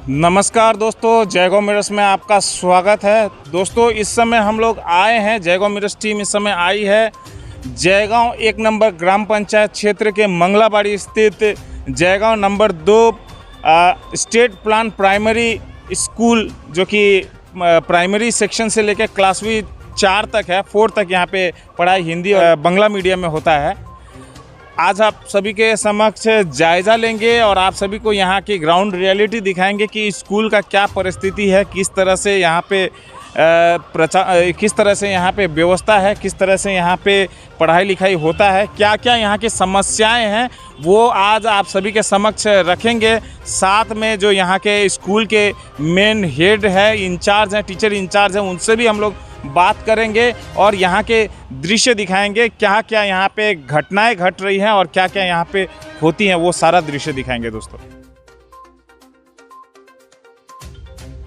नमस्कार दोस्तों, जयगो मिरर्स में आपका स्वागत है। दोस्तों इस समय हम लोग आए हैं, जयगो मिरर्स टीम इस समय आई है जयगांव 1 नंबर ग्राम पंचायत क्षेत्र के मंगलाबाड़ी स्थित Jaigaon number 2 state plan primary school, जो कि प्राइमरी सेक्शन से लेकर क्लासवी 4 तक है, 4 तक यहाँ पे पढ़ाई हिंदी और बंगला मीडियम में होता है। आज आप सभी के समक्ष जायज़ा लेंगे और आप सभी को यहाँ की ग्राउंड रियलिटी दिखाएंगे कि स्कूल का क्या परिस्थिति है, किस तरह से यहाँ पे किस तरह से यहाँ पे व्यवस्था है, किस तरह से यहाँ पे पढ़ाई लिखाई होता है, क्या क्या यहाँ की समस्याएं हैं, वो आज आप सभी के समक्ष रखेंगे। साथ में जो यहाँ के स्कूल के मेन हेड है, इंचार्ज हैं, टीचर इंचार्ज हैं, उनसे भी हम लोग बात करेंगे और यहाँ के दृश्य दिखाएंगे, क्या क्या यहाँ पे घटनाएं घट रही हैं और क्या क्या यहाँ पे होती हैं, वो सारा दृश्य दिखाएंगे।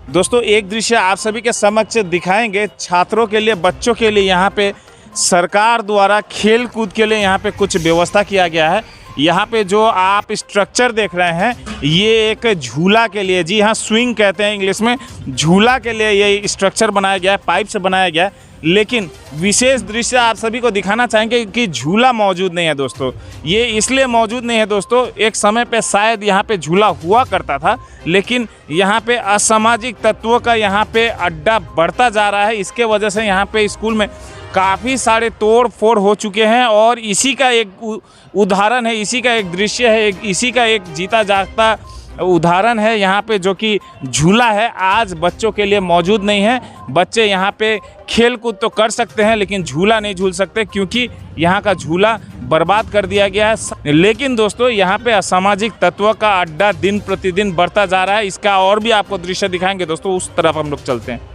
दोस्तों एक दृश्य आप सभी के समक्ष दिखाएंगे। छात्रों के लिए, बच्चों के लिए यहाँ पे सरकार द्वारा खेल कूद के लिए यहाँ पे कुछ व्यवस्था किया गया है। यहाँ पे जो आप स्ट्रक्चर देख रहे हैं, ये एक झूला के लिए, जी हाँ, स्विंग कहते हैं इंग्लिश में, झूला के लिए ये स्ट्रक्चर बनाया गया है, पाइप से बनाया गया है। लेकिन विशेष दृश्य आप सभी को दिखाना चाहेंगे कि झूला मौजूद नहीं है। दोस्तों ये इसलिए मौजूद नहीं है दोस्तों, एक समय पे शायद यहाँ पे झूला हुआ करता था, लेकिन यहाँ पे असामाजिक तत्वों का यहाँ पे अड्डा बढ़ता जा रहा है। इसके वजह से यहाँ पे स्कूल में काफ़ी सारे तोड़ फोड़ हो चुके हैं और इसी का एक उदाहरण है, इसी का एक दृश्य है, इसी का एक जीता जागता उदाहरण है यहाँ पे, जो कि झूला है, आज बच्चों के लिए मौजूद नहीं है। बच्चे यहाँ पे खेल कूद तो कर सकते हैं लेकिन झूला नहीं झूल सकते, क्योंकि यहाँ का झूला बर्बाद कर दिया गया है। लेकिन दोस्तों यहाँ पे असामाजिक तत्वों का अड्डा दिन प्रतिदिन बढ़ता जा रहा है। इसका और भी आपको दृश्य दिखाएंगे दोस्तों, उस तरफ हम लोग चलते हैं।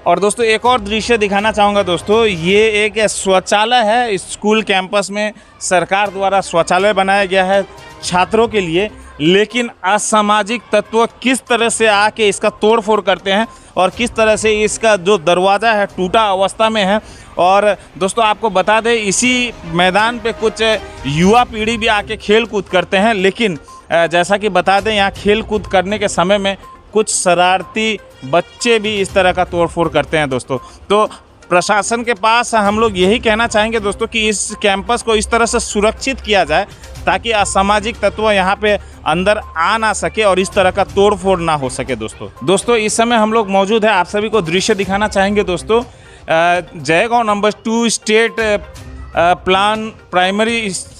और दोस्तों एक और दृश्य दिखाना चाहूँगा दोस्तों, ये एक शौचालय है। स्कूल कैंपस में सरकार द्वारा शौचालय बनाया गया है छात्रों के लिए, लेकिन असामाजिक तत्व किस तरह से आके इसका तोड़ फोड़ करते हैं और किस तरह से इसका जो दरवाज़ा है टूटा अवस्था में है। और दोस्तों आपको बता दें, इसी मैदान पे कुछ युवा पीढ़ी भी आके खेल कूद करते हैं, लेकिन जैसा कि बता दें, यहाँ खेल कूद करने के समय में कुछ शरारती बच्चे भी इस तरह का तोड़ फोड़ करते हैं दोस्तों। तो प्रशासन के पास हम लोग यही कहना चाहेंगे दोस्तों कि इस कैंपस को इस तरह से सुरक्षित किया जाए ताकि असामाजिक तत्व यहाँ पे अंदर आ ना सके और इस तरह का तोड़ फोड़ ना हो सके। दोस्तों इस समय हम लोग मौजूद है, आप सभी को दृश्य दिखाना चाहेंगे दोस्तों। Jaigaon number 2 state plan primary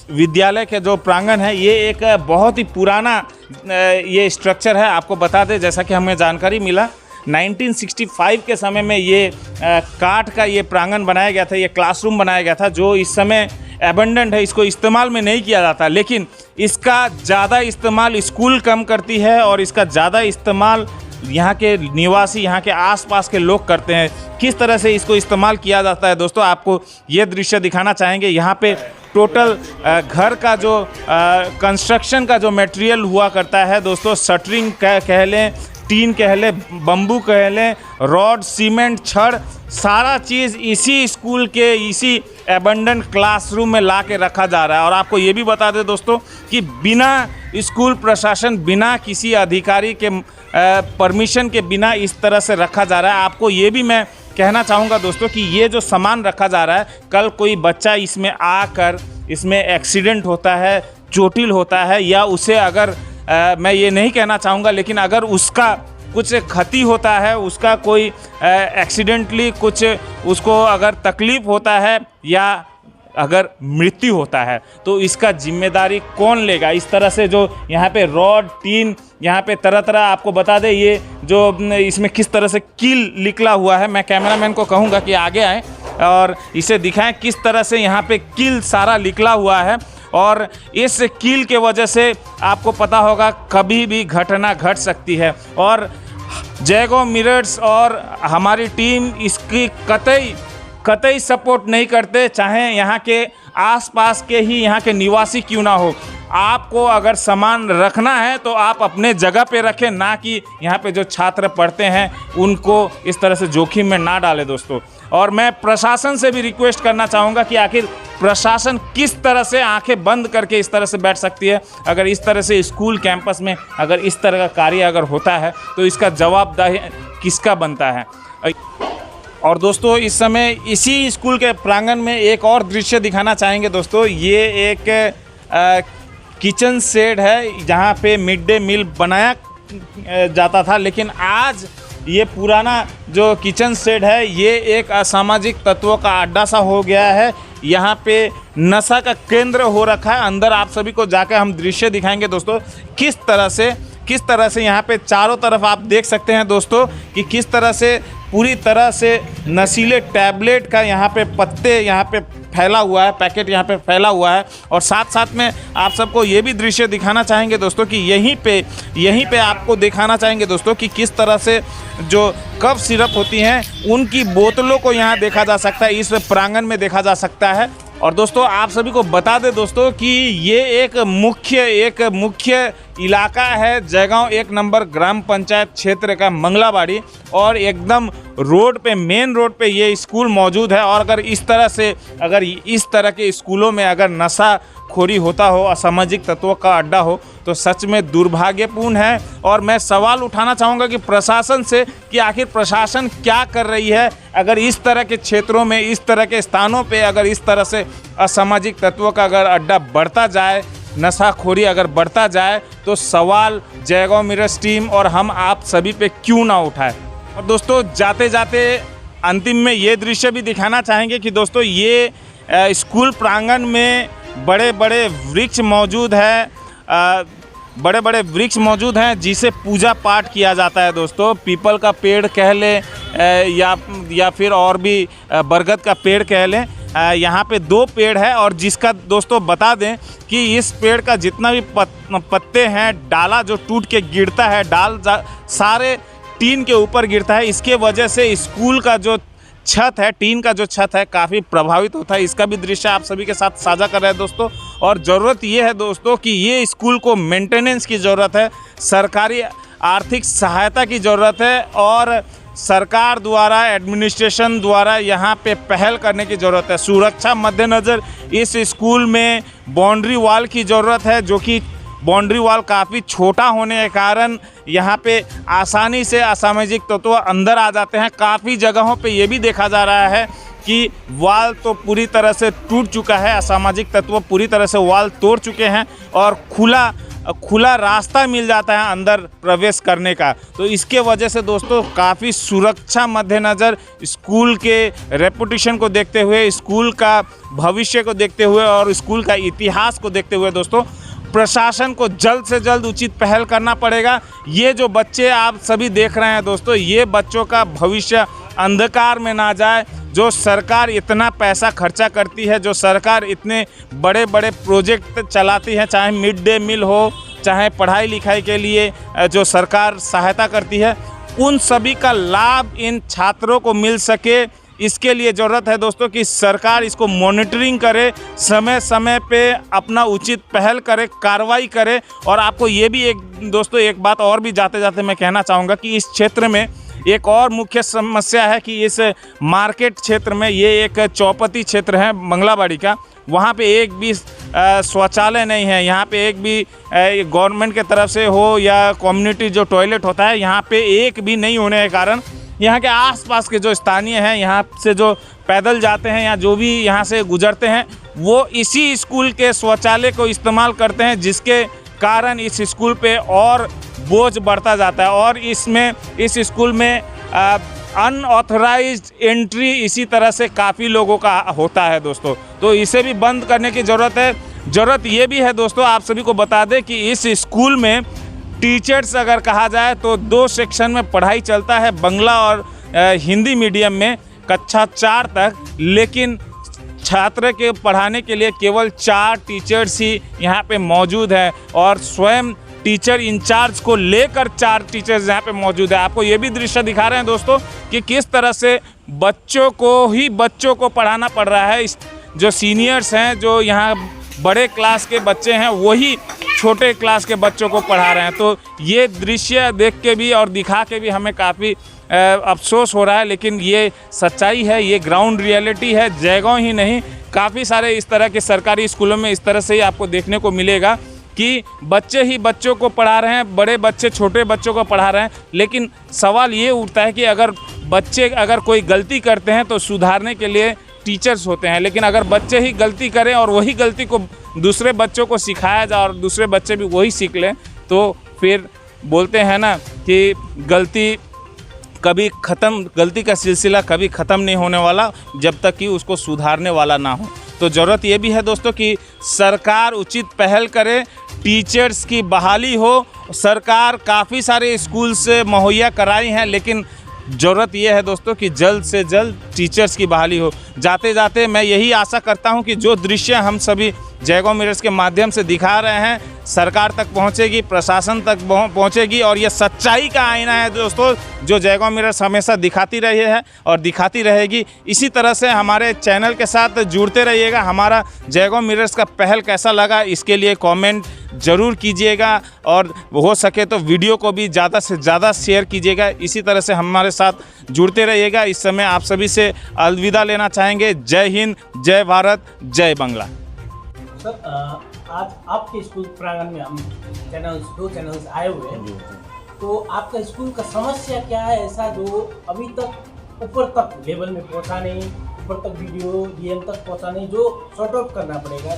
विद्यालय के जो प्रांगण है, ये एक बहुत ही पुराना ये स्ट्रक्चर है। आपको बता दें, जैसा कि हमें जानकारी मिला, 1965 के समय में ये काठ का ये प्रांगण बनाया गया था, ये क्लासरूम बनाया गया था, जो इस समय एबंडेंट है, इसको इस्तेमाल में नहीं किया जाता। लेकिन इसका ज़्यादा इस्तेमाल स्कूल कम करती है और इसका ज़्यादा इस्तेमाल यहाँ के निवासी, यहाँ के आसपास के लोग करते हैं। किस तरह से इसको इस्तेमाल किया जाता है दोस्तों, आपको ये दृश्य दिखाना चाहेंगे। यहाँ पे टोटल घर का जो कंस्ट्रक्शन का जो मटेरियल हुआ करता है दोस्तों, शटरिंग कह लें, टीन कह लें, बम्बू कह लें, रॉड, सीमेंट, छड़, सारा चीज़ इसी स्कूल के इसी एबंडेंट क्लासरूम में ला के रखा जा रहा है। और आपको ये भी बता दें दोस्तों कि बिना स्कूल प्रशासन, बिना किसी अधिकारी के परमिशन के बिना इस तरह से रखा जा रहा है। आपको ये भी मैं कहना चाहूँगा दोस्तों कि ये जो सामान रखा जा रहा है, कल कोई बच्चा इसमें आकर इसमें एक्सीडेंट होता है, चोटिल होता है, या उसे अगर मैं ये नहीं कहना चाहूँगा, लेकिन अगर उसका कुछ क्षति होता है, उसका कोई एक्सीडेंटली कुछ उसको अगर तकलीफ़ होता है या अगर मृत्यु होता है, तो इसका जिम्मेदारी कौन लेगा। इस तरह से जो यहाँ पे रॉड, टीन, यहाँ पे तरह तरह, आपको बता दें ये जो इसमें किस तरह से कील निकला हुआ है। मैं कैमरामैन को कहूँगा कि आगे आए और इसे दिखाएं किस तरह से यहाँ पे कील सारा निकला हुआ है। और इस कील के वजह से आपको पता होगा कभी भी घटना घट सकती है। और जयगो मिरर्स और हमारी टीम इसकी कतई सपोर्ट नहीं करते, चाहे यहाँ के आसपास के ही यहाँ के निवासी क्यों ना हो। आपको अगर सामान रखना है तो आप अपने जगह पे रखें, ना कि यहाँ पे जो छात्र पढ़ते हैं उनको इस तरह से जोखिम में ना डालें दोस्तों। और मैं प्रशासन से भी रिक्वेस्ट करना चाहूँगा कि आखिर प्रशासन किस तरह से आंखें बंद करके इस तरह से बैठ सकती है। अगर इस तरह से स्कूल कैंपस में अगर इस तरह का कार्य अगर होता है तो इसका जवाबदेही किसका बनता है। और दोस्तों इस समय इसी स्कूल के प्रांगण में एक और दृश्य दिखाना चाहेंगे दोस्तों। ये एक किचन शेड है जहाँ पे मिड डे मील बनाया जाता था, लेकिन आज ये पुराना जो किचन शेड है ये एक असामाजिक तत्वों का अड्डा सा हो गया है। यहाँ पे नशा का केंद्र हो रखा है। अंदर आप सभी को जाकर हम दृश्य दिखाएंगे दोस्तों, किस तरह से यहाँ पे चारों तरफ आप देख सकते हैं दोस्तों कि किस तरह से पूरी तरह से नशीले टैबलेट का यहाँ पे पत्ते यहाँ पे फैला हुआ है, पैकेट यहाँ पे फैला हुआ है। और साथ साथ में आप सबको ये भी दृश्य दिखाना चाहेंगे दोस्तों कि यहीं पे आपको दिखाना चाहेंगे दोस्तों कि किस तरह से जो कफ सिरप होती हैं उनकी बोतलों को यहाँ देखा जा सकता है, इस प्रांगण में देखा जा सकता है। और दोस्तों आप सभी को बता दें दोस्तों कि ये एक मुख्य इलाका है जयगांव 1 नंबर ग्राम पंचायत क्षेत्र का मंगलाबाड़ी, और एकदम रोड पे, मेन रोड पे ये स्कूल मौजूद है। और अगर इस तरह के स्कूलों में अगर नशाखोरी होता हो, असामाजिक तत्वों का अड्डा हो, तो सच में दुर्भाग्यपूर्ण है। और मैं सवाल उठाना चाहूँगा कि प्रशासन से कि आखिर प्रशासन क्या कर रही है। अगर इस तरह के क्षेत्रों में, इस तरह के स्थानों पे अगर इस तरह से असामाजिक तत्वों का अगर अड्डा बढ़ता जाए, नशाखोरी अगर बढ़ता जाए, तो सवाल जयगांव मिरर्स टीम और हम आप सभी पे क्यों ना उठाए। और दोस्तों जाते जाते अंतिम में ये दृश्य भी दिखाना चाहेंगे कि दोस्तों ये स्कूल प्रांगण में बड़े बड़े वृक्ष मौजूद हैं जिसे पूजा पाठ किया जाता है दोस्तों। पीपल का पेड़ कह लें या फिर और भी बरगद का पेड़ कह लें, यहाँ पे 2 पेड़ है। और जिसका दोस्तों बता दें कि इस पेड़ का जितना भी पत्ते हैं, डाला जो टूट के गिरता है, सारे टीन के ऊपर गिरता है। इसके वजह से स्कूल का जो छत है, टीन का जो छत है, काफ़ी प्रभावित होता है। इसका भी दृश्य आप सभी के साथ साझा कर रहे हैं दोस्तों। और ज़रूरत ये है दोस्तों कि ये स्कूल को मेंटेनेंस की ज़रूरत है, सरकारी आर्थिक सहायता की ज़रूरत है, और सरकार द्वारा, एडमिनिस्ट्रेशन द्वारा यहाँ पे पहल करने की ज़रूरत है। सुरक्षा मद्देनज़र इस स्कूल में बाउंड्री वॉल की ज़रूरत है, जो कि बाउंड्री वॉल काफ़ी छोटा होने के कारण यहाँ पे आसानी से असामाजिक तत्व अंदर आ जाते हैं। काफ़ी जगहों पे ये भी देखा जा रहा है कि वॉल तो पूरी तरह से टूट चुका है, असामाजिक तत्व पूरी तरह से वॉल तोड़ चुके हैं और खुला रास्ता मिल जाता है अंदर प्रवेश करने का। तो इसके वजह से दोस्तों काफ़ी सुरक्षा मद्देनज़र, स्कूल के रेपुटेशन को देखते हुए, स्कूल का भविष्य को देखते हुए और स्कूल का इतिहास को देखते हुए दोस्तों प्रशासन को जल्द से जल्द उचित पहल करना पड़ेगा। ये जो बच्चे आप सभी देख रहे हैं दोस्तों, ये बच्चों का भविष्य अंधकार में ना जाए। जो सरकार इतना पैसा खर्चा करती है, जो सरकार इतने बड़े बड़े प्रोजेक्ट चलाती है, चाहे मिड डे मील हो, चाहे पढ़ाई लिखाई के लिए जो सरकार सहायता करती है, उन सभी का लाभ इन छात्रों को मिल सके, इसके लिए ज़रूरत है दोस्तों कि सरकार इसको मॉनिटरिंग करे, समय समय पे अपना उचित पहल करे, कार्रवाई करे। और आपको ये भी दोस्तों एक बात और भी जाते जाते मैं कहना चाहूँगा कि इस क्षेत्र में एक और मुख्य समस्या है कि इस मार्केट क्षेत्र में, ये एक चौपती क्षेत्र है मंगलाबाड़ी का, वहाँ पे एक भी शौचालय नहीं है। यहाँ पे एक भी गवर्नमेंट के तरफ से हो या कम्युनिटी जो टॉयलेट होता है, यहाँ पे एक भी नहीं होने के कारण यहाँ के आसपास के जो स्थानीय हैं, यहाँ से जो पैदल जाते हैं या जो भी यहाँ से गुजरते हैं, वो इसी स्कूल के शौचालय को इस्तेमाल करते हैं, जिसके कारण इस स्कूल पे और बोझ बढ़ता जाता है। और इस स्कूल में अनऑथराइज्ड एंट्री इसी तरह से काफ़ी लोगों का होता है दोस्तों। तो इसे भी बंद करने की ज़रूरत है। ज़रूरत ये भी है दोस्तों, आप सभी को बता दें कि इस स्कूल में टीचर्स अगर कहा जाए तो 2 सेक्शन में पढ़ाई चलता है, बांग्ला और हिंदी मीडियम में कक्षा 4 तक, लेकिन छात्र के पढ़ाने के लिए केवल 4 टीचर्स ही यहाँ पे मौजूद हैं और स्वयं टीचर इंचार्ज को लेकर 4 टीचर्स यहाँ पे मौजूद है। आपको ये भी दृश्य दिखा रहे हैं दोस्तों कि किस तरह से बच्चों को पढ़ाना पड़ रहा है। जो सीनियर्स हैं, जो यहाँ बड़े क्लास के बच्चे हैं वही छोटे क्लास के बच्चों को पढ़ा रहे हैं। तो ये दृश्य देख के भी और दिखा के भी हमें काफ़ी अफसोस हो रहा है, लेकिन ये सच्चाई है, ये ग्राउंड रियलिटी है। जयगांव ही नहीं, काफ़ी सारे इस तरह के सरकारी स्कूलों में इस तरह से ही आपको देखने को मिलेगा कि बच्चे ही बच्चों को पढ़ा रहे हैं, बड़े बच्चे छोटे बच्चों को पढ़ा रहे हैं। लेकिन सवाल ये उठता है कि अगर बच्चे अगर कोई गलती करते हैं तो सुधारने के लिए टीचर्स होते हैं, लेकिन अगर बच्चे ही गलती करें और वही गलती को दूसरे बच्चों को सिखाया जाए और दूसरे बच्चे भी वही सीख लें, तो फिर बोलते हैं ना कि गलती का सिलसिला कभी ख़त्म नहीं होने वाला जब तक कि उसको सुधारने वाला ना हो। तो ज़रूरत ये भी है दोस्तों कि सरकार उचित पहल करे, टीचर्स की बहाली हो। सरकार काफ़ी सारे स्कूल से मुहैया कराई हैं, लेकिन ज़रूरत यह है दोस्तों कि जल्द से जल्द टीचर्स की बहाली हो। जाते जाते मैं यही आशा करता हूं कि जो दृश्य हम सभी जयगांव मिरर्स के माध्यम से दिखा रहे हैं सरकार तक पहुंचेगी, प्रशासन तक पहुंचेगी, और ये सच्चाई का आईना है दोस्तों जो जयगांव मिरर्स हमेशा दिखाती रही है और दिखाती रहेगी। इसी तरह से हमारे चैनल के साथ जुड़ते रहिएगा। हमारा जयगांव मिरर्स का पहल कैसा लगा इसके लिए कमेंट ज़रूर कीजिएगा, और हो सके तो वीडियो को भी ज़्यादा से ज़्यादा शेयर कीजिएगा। इसी तरह से हमारे साथ जुड़ते रहिएगा। इस समय आप सभी से अलविदा लेना चाहेंगे। जय हिंद, जय भारत, जय बांग्ला। सर, आज आपके स्कूल प्रांगण में हम दो चैनल्स आए हुए हैं, तो आपका स्कूल का समस्या क्या है ऐसा जो अभी तक ऊपर तक लेवल में पहुंचा नहीं, ऊपर तक वीडियो डीएम तक पहुंचा नहीं, जो सॉर्ट आउट करना पड़ेगा?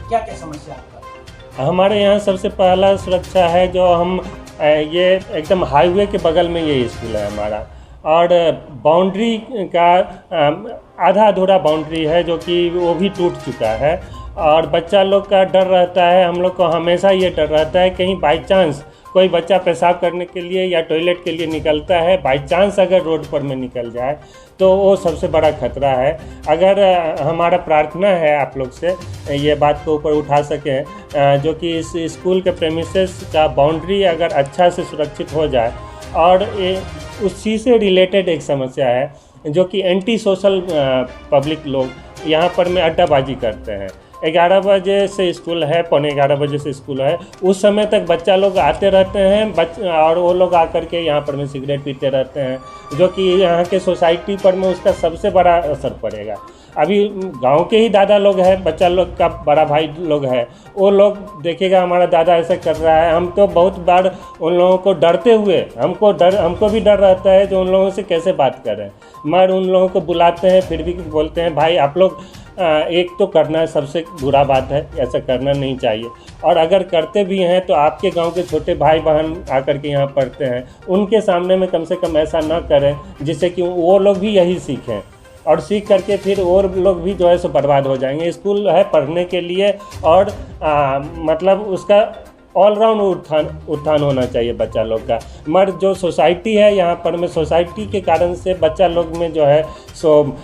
क्या क्या समस्या आपका? हमारे यहाँ सबसे पहला सुरक्षा है जो हम ये एकदम हाईवे के बगल में ये स्कूल है हमारा, और बाउंड्री का आधा अधूरा बाउंड्री है जो कि वो भी टूट चुका है, और बच्चा लोग का डर रहता है। हम लोग को हमेशा ये डर रहता है कहीं बाई चांस कोई बच्चा पेशाब करने के लिए या टॉयलेट के लिए निकलता है, बाई चांस अगर रोड पर में निकल जाए तो वो सबसे बड़ा खतरा है। अगर हमारा प्रार्थना है आप लोग से ये बात को ऊपर उठा सकें जो कि इस स्कूल के प्रेमिसेस का बाउंड्री अगर अच्छा से सुरक्षित हो जाए, और उसी से रिलेटेड एक समस्या है जो कि एंटी सोशल पब्लिक लोग यहाँ पर में अड्डाबाजी करते हैं। 11 बजे से स्कूल है, 11:15 बजे से स्कूल है, उस समय तक बच्चा लोग आते रहते हैं और वो लोग आकर के यहाँ पर में सिगरेट पीते रहते हैं, जो कि यहाँ के सोसाइटी पर में उसका सबसे बड़ा असर पड़ेगा। अभी गांव के ही दादा लोग हैं, बच्चा लोग का बड़ा भाई लोग है, वो लोग देखेगा हमारा दादा ऐसा कर रहा है, हम तो बहुत बार उन लोगों को डरते हुए हमको भी डर रहता है जो उन लोगों से कैसे बात करें, मगर उन लोगों को बुलाते हैं फिर भी बोलते हैं भाई आप लोग एक तो करना है, सबसे बुरा बात है, ऐसा करना नहीं चाहिए। और अगर करते भी हैं तो आपके गांव के छोटे भाई बहन आकर के यहाँ पढ़ते हैं, उनके सामने में कम से कम ऐसा ना करें जिससे कि वो लोग भी यही सीखें, और सीख करके फिर और लोग भी जो है सो बर्बाद हो जाएंगे। स्कूल है पढ़ने के लिए, और मतलब उसका ऑलराउंड उत्थान होना चाहिए बच्चा लोग का। मगर जो सोसाइटी है यहाँ पर में, सोसाइटी के कारण से बच्चा लोग में जो है सो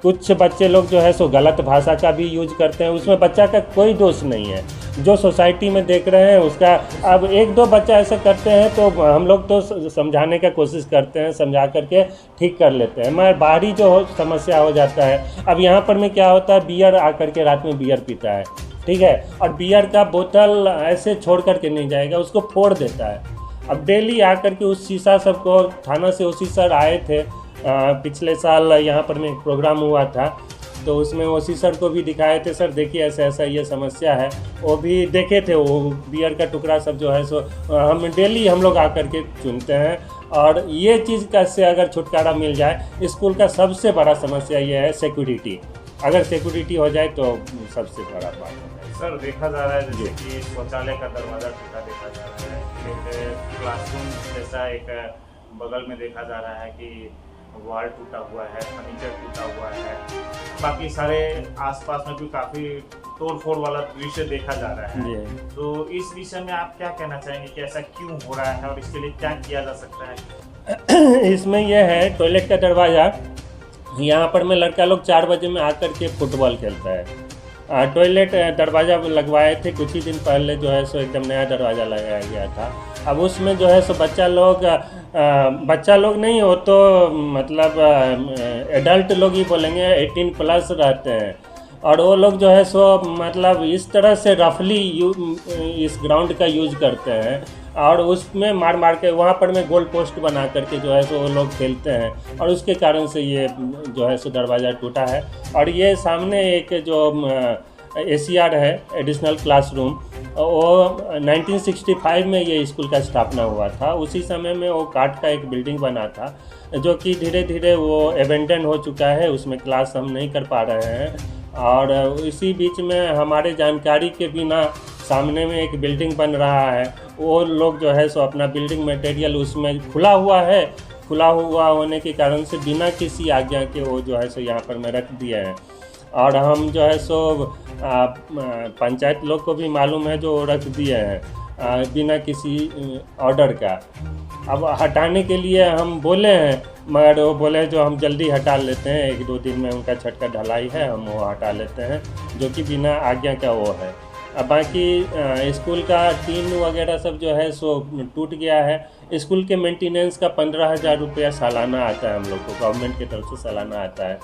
कुछ बच्चे लोग जो है सो गलत भाषा का भी यूज करते हैं, उसमें बच्चा का कोई दोष नहीं है। जो सोसाइटी में देख रहे हैं उसका, अब एक दो बच्चा ऐसा करते हैं तो हम लोग तो समझाने का कोशिश करते हैं, समझा करके ठीक कर लेते हैं, मगर बाहरी जो समस्या हो जाता है। अब यहाँ पर में क्या होता है, बियर आकर के रात में बियर पीता है, ठीक है, और बियर का बोतल ऐसे छोड़ करके नहीं जाएगा, उसको फोड़ देता है। अब डेली आकर के उस शीशा सबको थाना से ओसी सर आए थे, पिछले साल यहाँ पर में एक प्रोग्राम हुआ था, तो उसमें ओसी सर को भी दिखाए थे, सर देखिए ऐसा ऐसा ये समस्या है, वो भी देखे थे, वो बियर का टुकड़ा सब जो है सो हम डेली हम लोग आकर के चुनते हैं। और ये चीज़ का से अगर छुटकारा मिल जाए, स्कूल का सबसे बड़ा समस्या ये है सिक्योरिटी, अगर सिक्योरिटी हो जाए तो सबसे बड़ा बात है। सर देखा जा रहा है जैसे कि शौचालय का दरवाज़ा टूटा देखा जा रहा है, एक क्लासरूम जैसा एक बगल में देखा जा रहा है कि वॉल टूटा हुआ है, फर्नीचर टूटा हुआ है, बाकी सारे आसपास में भी काफ़ी तोड़-फोड़ वाला दृश्य देखा जा रहा है। तो इस विषय में आप क्या कहना चाहेंगे कि ऐसा क्यों हो रहा है और इसके लिए क्या किया जा सकता है? इसमें यह है, टॉयलेट का दरवाज़ा यहाँ पर में लड़का लोग 4 बजे में आकर के फुटबॉल खेलता है। टॉयलेट दरवाज़ा लगवाए थे कुछ ही दिन पहले, जो है सो एकदम नया दरवाज़ा लगाया गया था। अब उसमें जो है सो बच्चा लोग नहीं हो तो मतलब एडल्ट लोग ही बोलेंगे, 18+ रहते हैं, और वो लोग जो है सो मतलब इस तरह से रफली इस ग्राउंड का यूज करते हैं और उसमें मार मार के वहाँ पर में गोल पोस्ट बना करके जो है सो वो लोग खेलते हैं और उसके कारण से ये जो है सो दरवाज़ा टूटा है। और ये सामने एक जो ACR है एडिशनल क्लासरूम, वो 1965 में ये स्कूल का स्थापना हुआ था। उसी समय में वो काठ का एक बिल्डिंग बना था जो कि धीरे धीरे वो एबेंडन हो चुका है, उसमें क्लास हम नहीं कर पा रहे हैं। और इसी बीच में हमारे जानकारी के बिना सामने में एक बिल्डिंग बन रहा है, वो लोग जो है सो अपना बिल्डिंग मटेरियल उसमें खुला हुआ है, खुला हुआ होने के कारण से बिना किसी आज्ञा के वो जो है सो यहाँ पर मैं रख दिए हैं। और हम जो है सो पंचायत लोग को भी मालूम है जो रख दिए हैं बिना किसी ऑर्डर का। अब हटाने के लिए हम बोले हैं मगर वो बोले जो हम जल्दी हटा लेते हैं, 1-2 दिन में उनका छत का ढलाई है, हम वो हटा लेते हैं, जो कि बिना आज्ञा का वो है। अब बाकी स्कूल का टीन वगैरह सब जो है सो टूट गया है। स्कूल के मेंटेनेंस का 15,000 रुपया सालाना आता है हम लोग को, गवर्नमेंट की तरफ से सालाना आता है।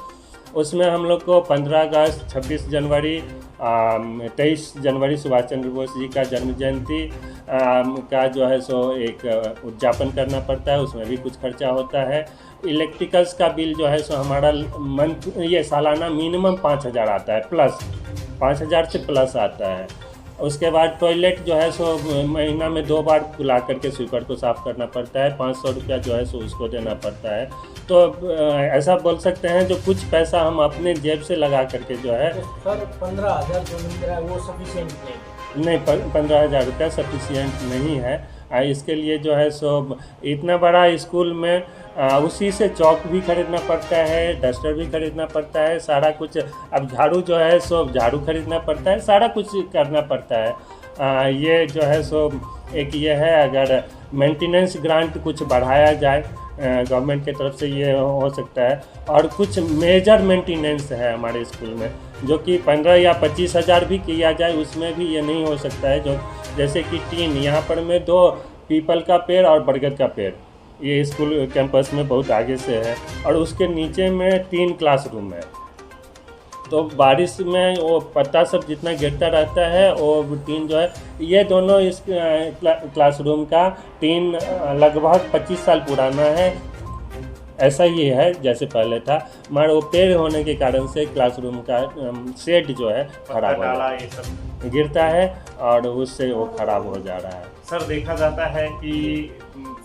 उसमें हम लोग को 15 अगस्त, 26 जनवरी, 23 जनवरी सुभाष चंद्र बोस जी का जन्म जयंती का जो है सो एक उद्यापन करना पड़ता है, उसमें भी कुछ खर्चा होता है। इलेक्ट्रिकल्स का बिल जो है सो हमारा ये सालाना मिनिमम 5,000 आता है, प्लस 5,000 से प्लस आता है। उसके बाद टॉयलेट जो है सो महीना में 2 बार बुला करके स्वीपर को साफ़ करना पड़ता है, 500 रुपया जो है सो उसको देना पड़ता है। तो ऐसा बोल सकते हैं जो कुछ पैसा हम अपने जेब से लगा करके जो है सर 15,000 जो मिल रहा है वो सफिशिएंट नहीं? 15,000 रुपया सफिशिएंट नहीं है। इसके लिए जो है सो इतना बड़ा स्कूल में उसी से चौक भी खरीदना पड़ता है, डस्टर भी खरीदना पड़ता है, सारा कुछ। अब झाड़ू जो है सो झाड़ू खरीदना पड़ता है, सारा कुछ करना पड़ता है। ये जो है सो एक ये है, अगर मेंटेनेंस ग्रांट कुछ बढ़ाया जाए गवर्नमेंट की तरफ से ये हो सकता है। और कुछ मेजर मेंटेनेंस है हमारे स्कूल में जो कि 15 या 25,000 भी किया जाए, उसमें भी ये नहीं हो सकता है। जो जैसे कि टीन, यहाँ पर में 2 पीपल का पेड़ और बरगद का पेड़ ये स्कूल कैंपस में बहुत आगे से है, और उसके नीचे में 3 क्लासरूम है। तो बारिश में वो पत्ता सब जितना गिरता रहता है वो टीन जो है, ये दोनों इस क्लासरूम का टीन लगभग 25 साल पुराना है। ऐसा ही है जैसे पहले था, मगर वो पेड़ होने के कारण से क्लासरूम का शेड जो है खराब हो रहा है, गिरता है और उससे वो खराब हो जा रहा है। सर देखा जाता है कि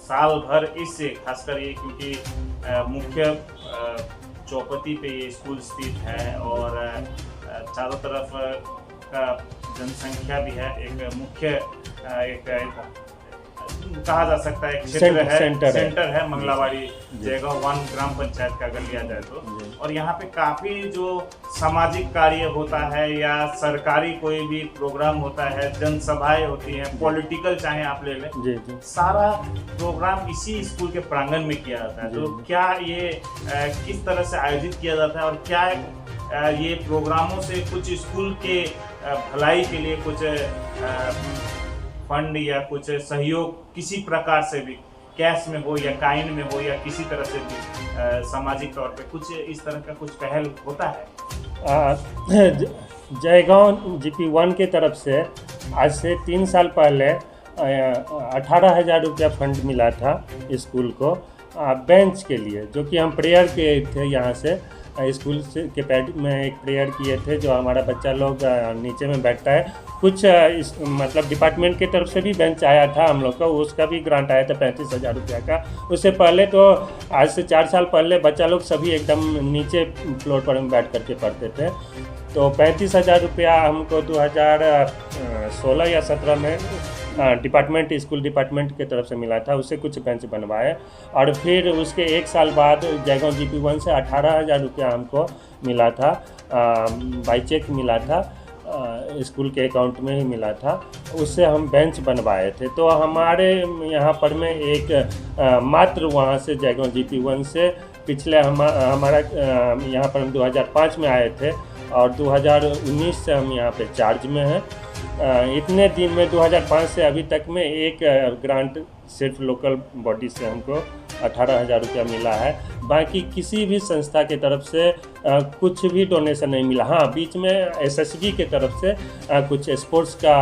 साल भर इससे खासकर ये क्योंकि मुख्य चौपती पे ये स्कूल स्थित है और चारों तरफ का जनसंख्या भी है, एक मुख्य एक कहा जा सकता है एक क्षेत्र है, सेंटर है मंगलावाड़ी जयगांव 1 ग्राम पंचायत का अगर लिया जाए तो। और यहाँ पे काफ़ी जो सामाजिक कार्य होता है या सरकारी कोई भी प्रोग्राम होता है, जनसभाएं होती हैं, पॉलिटिकल चाहे आप ले लें, सारा प्रोग्राम इसी स्कूल के प्रांगण में किया जाता है। तो क्या ये किस तरह से आयोजित किया जाता है और क्या ये प्रोग्रामों से कुछ स्कूल के भलाई के लिए कुछ फंड या कुछ सहयोग किसी प्रकार से भी, कैश में हो या काइन में हो या किसी तरह से भी सामाजिक तौर पे कुछ इस तरह का कुछ पहल होता है? जयगांव GP1 की तरफ से आज से 3 साल पहले 18,000 रुपया फंड मिला था स्कूल को बेंच के लिए, जो कि हम प्रेयर किए थे। यहाँ से स्कूल से के पैड में एक प्रेयर किए थे, जो हमारा बच्चा लोग नीचे में बैठता है। कुछ मतलब डिपार्टमेंट की तरफ से भी बेंच आया था हम लोग का, उसका भी ग्रांट आया था 35,000 रुपया का। उससे पहले तो आज से 4 साल पहले बच्चा लोग सभी एकदम नीचे फ्लोर पर बैठ करके पढ़ते थे। तो 35,000 रुपया हमको 2016 या 17 में स्कूल डिपार्टमेंट की तरफ से मिला था, उससे कुछ बेंच बनवाए। और फिर उसके 1 साल बाद जयगांव GP1 से 18,000 रुपया हमको मिला था, बाई चेक मिला था, स्कूल के अकाउंट में ही मिला था। उससे हम बेंच बनवाए थे। तो हमारे यहाँ पर में एक मात्र वहाँ से जयगांव GP1 से पिछले हमारा यहाँ पर हम 2005 में आए थे और 2019 से हम यहाँ पे चार्ज में हैं। इतने दिन में 2005 से अभी तक में एक ग्रांट सिर्फ लोकल बॉडी से हमको 18,000 रुपया मिला है। बाकी किसी भी संस्था के तरफ से कुछ भी डोनेशन नहीं मिला। हाँ, बीच में एसएसबी के तरफ से कुछ स्पोर्ट्स का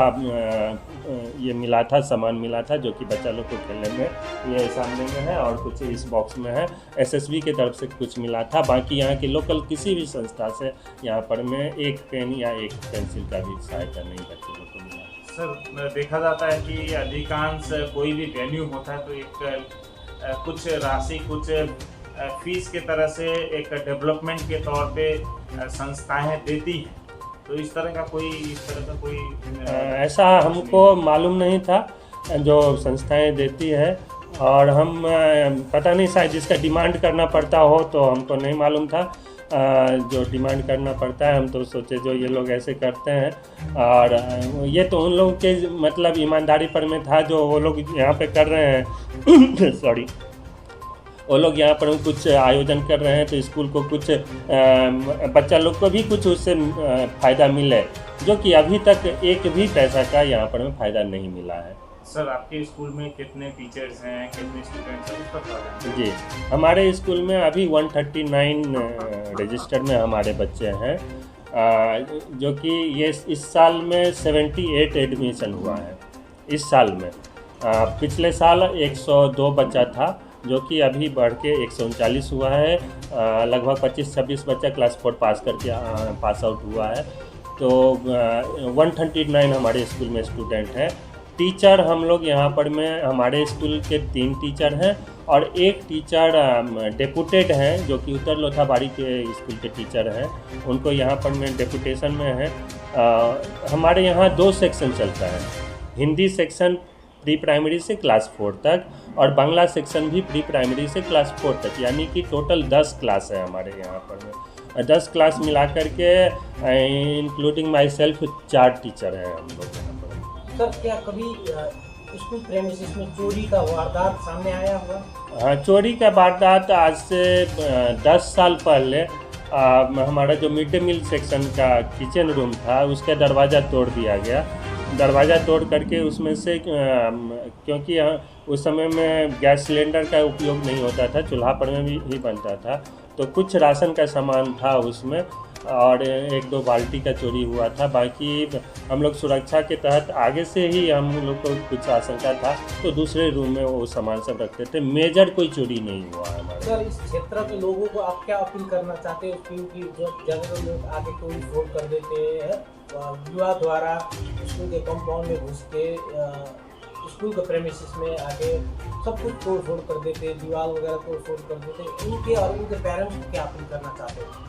ये मिला था, सामान मिला था, जो कि बच्चा लोग को खेलने में ये सामने में है और कुछ इस बॉक्स में है। एसएसबी की तरफ से कुछ मिला था। बाकी यहाँ के लोकल किसी भी संस्था से यहाँ पर में एक पेन या एक पेंसिल का भी सहायता नहीं बच्चे लोग को मिला। सर, देखा जाता है कि अधिकांश कोई भी वेन्यू होता है तो एक कुछ राशि, कुछ फीस के तरह से एक डेवलपमेंट के तौर पे संस्थाएं देती हैं, तो इस तरह का कोई ऐसा हमको मालूम नहीं था जो संस्थाएं देती है। और हम पता नहीं, शायद जिसका डिमांड करना पड़ता हो तो हमको नहीं मालूम था। जो डिमांड करना पड़ता है हम तो सोचे जो ये लोग ऐसे करते हैं, और ये तो उन लोगों के मतलब ईमानदारी पर में था जो वो लोग यहाँ पे कर रहे हैं सॉरी, वो लोग यहाँ पर कुछ आयोजन कर रहे हैं तो स्कूल को कुछ बच्चा लोग को भी कुछ उससे फ़ायदा मिले, जो कि अभी तक एक भी पैसा का यहाँ पर में फ़ायदा नहीं मिला है। सर, आपके स्कूल में कितने टीचर्स हैं, कितने स्टूडेंट्स हैं, उसका बता दें। जी, हमारे स्कूल में अभी 139 रजिस्टर में हमारे बच्चे हैं, जो कि ये इस साल में 78 एडमिशन हुआ है इस साल में। पिछले साल 102 बच्चा था, जो कि अभी बढ़ के 139 हुआ है। लगभग 25-26 बच्चा क्लास 4 पास करके पास आउट हुआ है। तो 139 हमारे स्कूल में स्टूडेंट हैं। टीचर हम लोग यहाँ पर में हमारे स्कूल के 3 टीचर हैं और एक टीचर डेपुटेड हैं, जो कि उत्तर लोथाबाड़ी के स्कूल के टीचर हैं। उनको यहाँ पर में डेपुटेशन में है। हमारे यहाँ 2 सेक्शन चलता है, हिंदी सेक्शन प्री प्राइमरी से क्लास 4 तक और बांग्ला सेक्शन भी प्री प्राइमरी से क्लास 4 तक, यानी कि टोटल 10 क्लास है हमारे यहाँ पर में। 10 क्लास मिला करके इंक्लूडिंग माई सेल्फ 4 टीचर हैं हम लोग यहाँ पर। सर, क्या कभी स्कूल प्रेमिसेस में चोरी का वारदात सामने आया हुआ? हाँ, चोरी का वारदात आज से 10 साल पहले हमारा जो मिड डे मील सेक्शन का किचन रूम था उसका दरवाज़ा तोड़ दिया गया। दरवाज़ा तोड़ करके उसमें से क्योंकि उस समय में गैस सिलेंडर का उपयोग नहीं होता था, चूल्हा पर में ही बनता था, तो कुछ राशन का सामान था उसमें और 1-2 बाल्टी का चोरी हुआ था। बाकी हम लोग सुरक्षा के तहत आगे से ही हम लोग को कुछ आशंका था तो दूसरे रूम में वो सामान सब रखते थे। मेजर कोई चोरी नहीं हुआ है हमारे। सर, इस क्षेत्र के लोगों को आप क्या अपील करना चाहते हैं? क्योंकि जब ज़्यादातर लोग आगे तोड़ फोड़ कर देते हैं, युवा द्वारा स्कूल के कंपाउंड में घुस के स्कूल के प्रेमिसेस में आगे सब कुछ तोड़ फोड़ कर देते, दीवार वगैरह तोड़ फोड़ कर देते, उनके और उनके पेरेंट्स को क्या अपील करना चाहते हैं?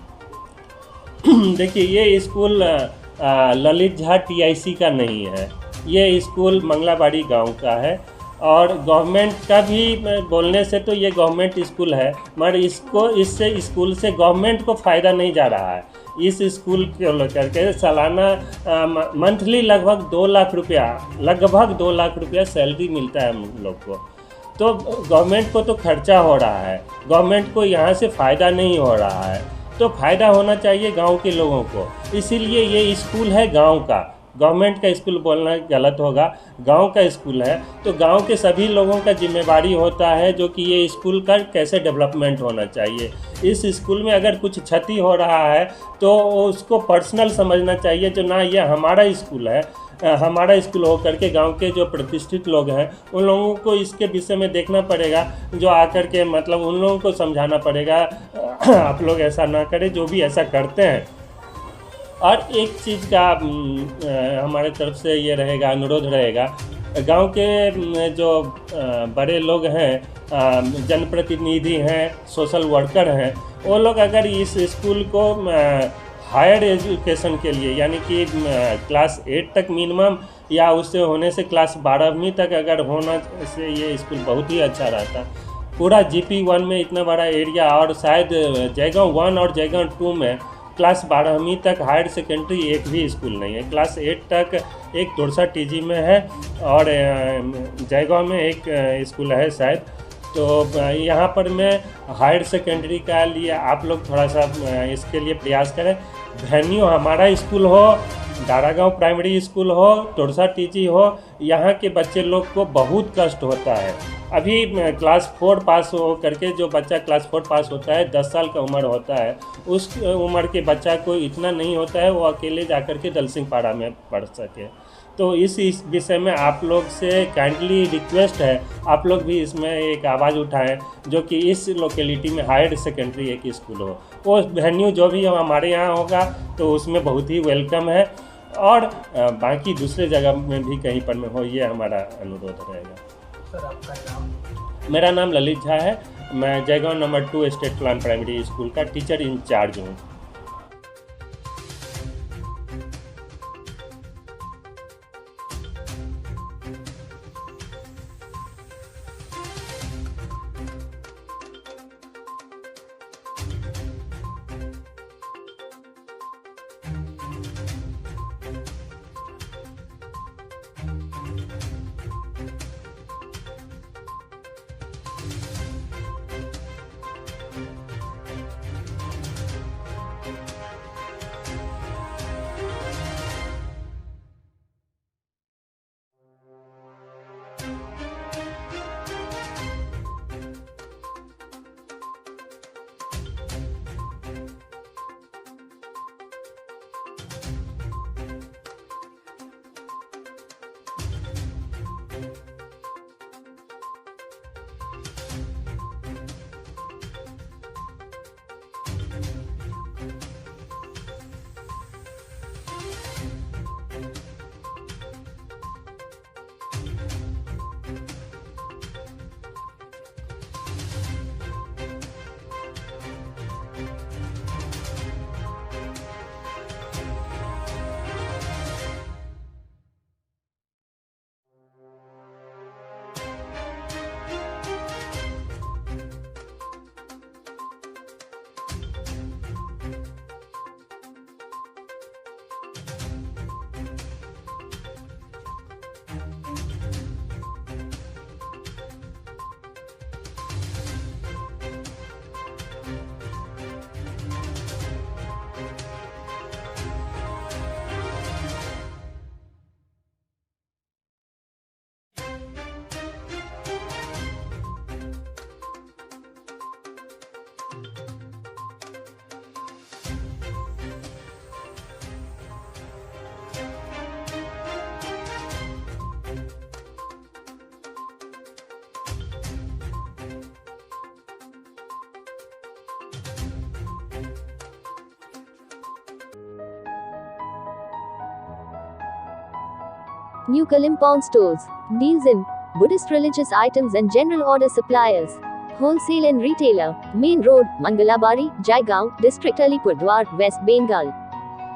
देखिए, ये स्कूल ललित झा TIC का नहीं है, ये स्कूल मंगलाबाड़ी गांव का है और गवर्नमेंट का भी बोलने से तो ये गवर्नमेंट स्कूल है, मगर इससे स्कूल से गवर्नमेंट को फ़ायदा नहीं जा रहा है। इस स्कूल को लेकर के सालाना मंथली लगभग 2 लाख रुपया सैलरी मिलता है हम लोग को। तो गवर्नमेंट को तो खर्चा हो रहा है, गवर्नमेंट को यहाँ से फ़ायदा नहीं हो रहा है, तो फ़ायदा होना चाहिए गांव के लोगों को। इसीलिए ये स्कूल है गांव का, गवर्नमेंट का स्कूल बोलना गलत होगा, गांव का स्कूल है। तो गांव के सभी लोगों का जिम्मेवारी होता है जो कि ये स्कूल का कैसे डेवलपमेंट होना चाहिए। इस स्कूल में अगर कुछ क्षति हो रहा है तो उसको पर्सनल समझना चाहिए, जो ना ये हमारा स्कूल है। हमारा स्कूल हो करके गांव के जो प्रतिष्ठित लोग हैं उन लोगों को इसके विषय में देखना पड़ेगा, जो आकर के मतलब उन लोगों को समझाना पड़ेगा आप लोग ऐसा ना करें, जो भी ऐसा करते हैं। और एक चीज़ का हमारे तरफ से ये रहेगा, अनुरोध रहेगा, गांव के जो बड़े लोग हैं, जनप्रतिनिधि हैं, सोशल वर्कर हैं, वो लोग अगर इस स्कूल को हायर एजुकेशन के लिए, यानी कि क्लास 8 तक मिनिमम या उससे होने से क्लास 12वीं तक अगर होना से ये स्कूल बहुत ही अच्छा रहता। पूरा GP1 में इतना बड़ा एरिया, और शायद जयगांव 1 और जयगांव 2 में क्लास 12वीं तक हायर सेकेंडरी एक भी स्कूल नहीं है। क्लास 8 तक एक तोरसा TG में है और जयगांव में एक स्कूल है शायद। तो यहाँ पर मैं हायर सेकेंडरी का लिए आप लोग थोड़ा सा इसके लिए प्रयास करें। वेन्यू हमारा स्कूल हो, दारागांव प्राइमरी स्कूल हो, टोरसा टीची हो, यहाँ के बच्चे लोग को बहुत कष्ट होता है। अभी क्लास 4 पास हो करके जो बच्चा क्लास 4 पास होता है, 10 साल का उम्र होता है, उस उम्र के बच्चा को इतना नहीं होता है वो अकेले जाकर के दलसिंहपाड़ा में पढ़ सके। तो इस विषय में आप लोग से काइंडली रिक्वेस्ट है, आप लोग भी इसमें एक आवाज़ उठाएं, जो कि इस लोकेलिटी में हायर सेकेंडरी एक स्कूल हो। वो वेन्यू जो भी हमारे यहाँ होगा तो उसमें बहुत ही वेलकम है, और बाकी दूसरे जगह में भी कहीं पर में हो, ये हमारा अनुरोध रहेगा। सर आपका नाम? मेरा नाम ललित झा है। मैं Jaigaon number 2 state plan primary school का टीचर इंचार्ज हूँ। New Kalimpong stores. Deals in Buddhist religious items and general order suppliers. Wholesale and retailer. Main Road, Mangalabari, Jaigaon, District Alipurdwar, West Bengal.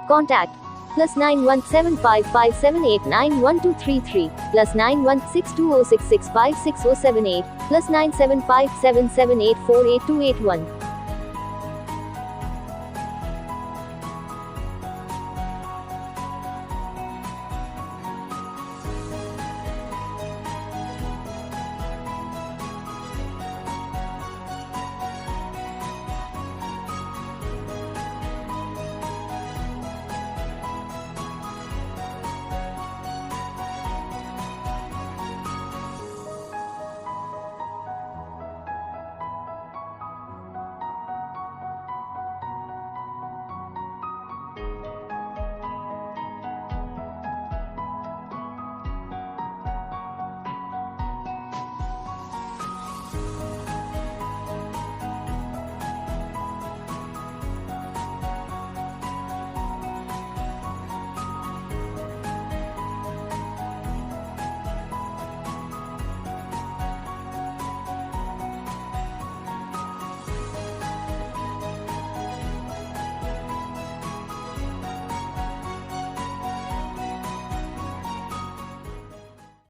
Contact +917557891233, +916206656078, +97577848281.